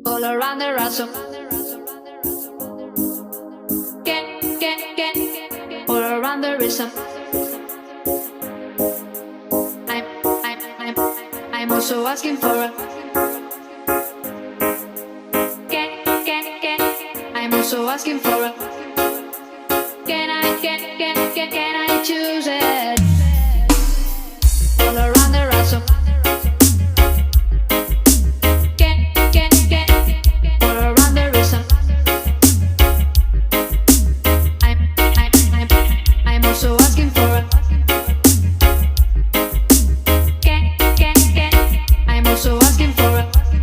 all around the ransom. All around the rhythm. I'm, I'm also asking for a. I'm also asking for a. Can I choose it? All around the ransom. All around the rhythm. I'm also asking for a. I'm also asking for a.